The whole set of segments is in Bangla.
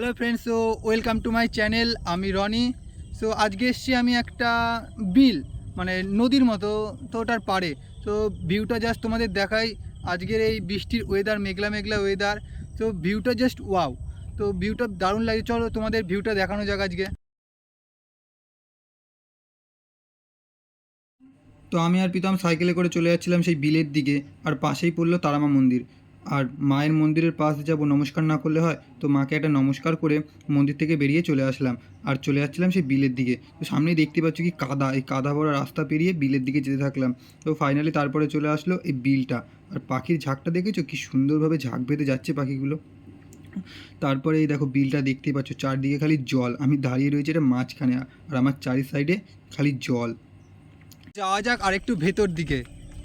Hello friends, so welcome to my channel. আমি রনি। সো আজকে এসছি আমি একটা বিল, মানে নদীর মতো, তো ওটার পাড়ে। তো ভিউটা জাস্ট তোমাদের দেখাই। আজকের এই বৃষ্টির ওয়েদার, মেঘলা মেঘলা ওয়েদার, তো ভিউটা জাস্ট ওয়াও। তো ভিউটা দারুণ লাগে, চলো তোমাদের ভিউটা দেখানো যাক আজকে। তো আমি আর প্রীতম সাইকেলে করে চলে যাচ্ছিলাম সেই বিলের দিকে, আর পাশেই পড়লো তারামা মন্দির। আর মায়ের মন্দিরের পাশ যাব, নমস্কার না করলে হয়, তো মাকে একটা নমস্কার করে মন্দির থেকে বেরিয়ে চলে আসলাম। আর চলে যাচ্ছিলাম সেই বিলের দিকে। তো সামনেই দেখতে পাচ্ছ কি কাদা, এই কাদা ভরা রাস্তা পেরিয়ে বিলের দিকে যেতে থাকলাম। তো ফাইনালি তারপরে চলে আসলো এই বিলটা। আর পাখির ঝাঁকটা দেখেছো কি সুন্দরভাবে ঝাঁক বেঁধে যাচ্ছে পাখিগুলো। তারপরে এই দেখো বিলটা দেখতেই পাচ্ছ, চারদিকে খালি জল। আমি দাঁড়িয়ে রয়েছি এটা মাঝখানে, আর আমার চারি সাইডে খালি জল। যাওয়া যাক আরেকটু ভেতর দিকে,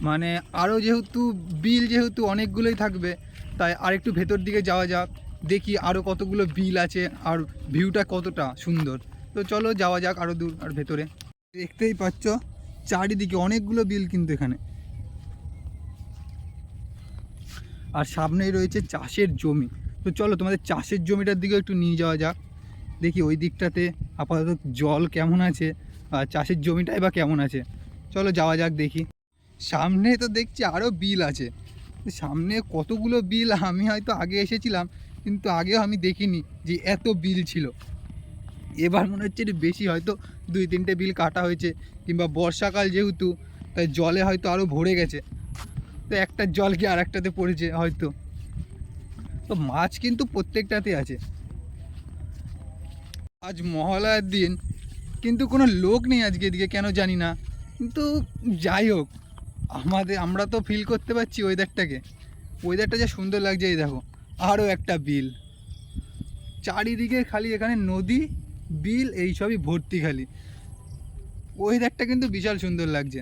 মানে আরও যেহেতু বিল যেহেতু অনেকগুলোই থাকবে, তাই আরেকটু ভেতর দিকে যাওয়া যাক, দেখি আরও কতগুলো বিল আছে আর ভিউটা কতটা সুন্দর। তো চলো যাওয়া যাক আরও দূর আর ভেতরে। দেখতেই পাচ্ছ চারিদিকে অনেকগুলো বিল কিন্তু এখানে। আর সামনেই রয়েছে চাষের জমি। তো চলো তোমাদের চাষের জমিটার দিকে একটু নিয়ে যাওয়া যাক, দেখি ওই দিকটাতে আপাতত জল কেমন আছে আর চাষের জমিটাই বা কেমন আছে। চলো যাওয়া যাক দেখি। সামনে তো দেখছি আরও বিল আছে, সামনে কতগুলো বিল। আমি হয়তো আগে এসেছিলাম কিন্তু আগেও আমি দেখিনি যে এত বিল ছিল। এবার মনে হচ্ছে একটু বেশি, হয়তো 2-3টে বিল কাটা হয়েছে, কিংবা বর্ষাকাল যেহেতু তাই জলে হয়তো আরও ভরে গেছে, তো একটা জল গিয়ে আর একটাতে পড়েছে হয়তো। তো মাছ কিন্তু প্রত্যেকটাতে আছে। আজ মহালয়ার দিন, কিন্তু কোনো লোক নেই আজকে এদিকে, কেন জানি না। কিন্তু যাই হোক, আমরা তো ফিল করতে পারছি ওয়েদারটা যা সুন্দর লাগছে। এই দেখো আরও একটা বিল, চারিদিকে খালি এখানে নদী, বিল, এইসবই ভর্তি খালি। ওয়েদারটা কিন্তু বিশাল সুন্দর লাগছে।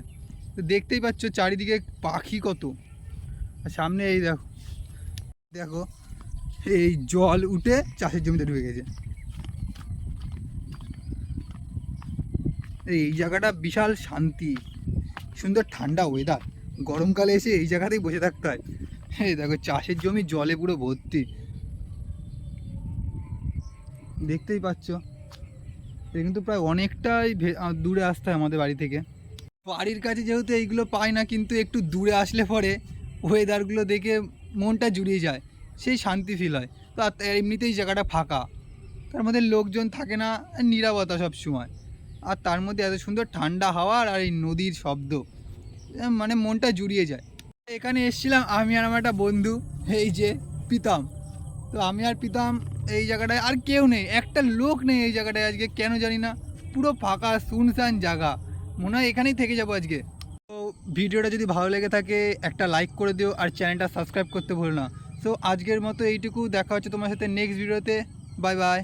তো দেখতেই পাচ্ছ চারিদিকে পাখি কত। আর সামনে এই দেখো দেখো এই জল উঠে চাষের জমিতে ঢুকে গেছে। এই জায়গাটা বিশাল শান্তি, সুন্দর ঠান্ডা ওয়েদার। গরমকালে এসে এই জায়গাতেই বসে থাকতে হয়। এই দেখো চাষের জমি জলে পুরো ভর্তি, দেখতেই পাচ্ছ। কিন্তু প্রায় অনেকটাই দূরে আসতে হয় আমাদের বাড়ি থেকে। বাড়ির কাছে যেহেতু এইগুলো পাই না, কিন্তু একটু দূরে আসলে পরে ওয়েদারগুলো দেখে মনটা জুড়িয়ে যায়, সেই শান্তি ফিল হয়। তো আর এমনিতেই জায়গাটা ফাঁকা, তার মধ্যে লোকজন থাকে না, নীরবতা সব সময়। আর তার মধ্যে এত সুন্দর ঠান্ডা হাওয়া আর এই নদীর শব্দ, মানে মনটা জুড়িয়ে যায়। এখানে এসেছিলাম আমি আর আমার একটা বন্ধু, এই যে প্রীতম। তো আমি আর প্রীতম, এই জায়গাটায় আর কেউ নেই, একটা লোক নেই এই জায়গাটায় আজকে, কেন জানি না। পুরো ফাঁকা শুনশান জায়গা, মনে হয় এখানেই থেকে যাবো আজকে। তো ভিডিওটা যদি ভালো লেগে থাকে একটা লাইক করে দিও, আর চ্যানেলটা সাবস্ক্রাইব করতে ভুলো না। সো আজকের মতো এইটুকু, দেখা হচ্ছে তোমার সাথে নেক্সট ভিডিওতে। Bye bye.